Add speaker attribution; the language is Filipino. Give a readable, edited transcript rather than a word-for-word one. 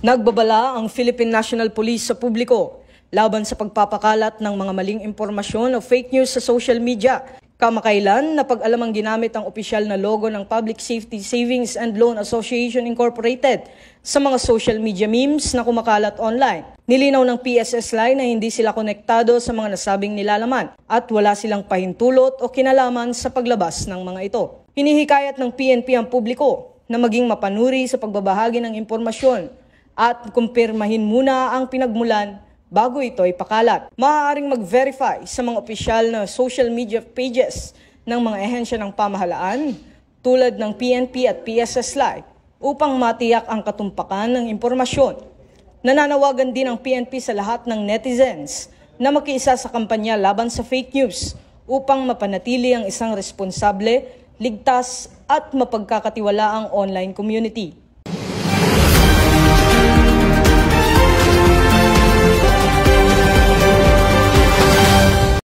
Speaker 1: Nagbabala ang Philippine National Police sa publiko laban sa pagpapakalat ng mga maling impormasyon o fake news sa social media. Kamakailan, napag-alamang ginamit ang opisyal na logo ng Public Safety Savings and Loan Association Incorporated sa mga social media memes na kumakalat online. Nilinaw ng PSS line na hindi sila konektado sa mga nasabing nilalaman at wala silang pahintulot o kinalaman sa paglabas ng mga ito. Hinihikayat ng PNP ang publiko na maging mapanuri sa pagbabahagi ng impormasyon at kumpirmahin muna ang pinagmulan bago ito ipakalat. Maaaring mag-verify sa mga opisyal na social media pages ng mga ehensya ng pamahalaan tulad ng PNP at PSS-LI upang matiyak ang katumpakan ng impormasyon. Nananawagan din ang PNP sa lahat ng netizens na makiisa sa kampanya laban sa fake news upang mapanatili ang isang responsable, ligtas at mapagkakatiwalaang online community.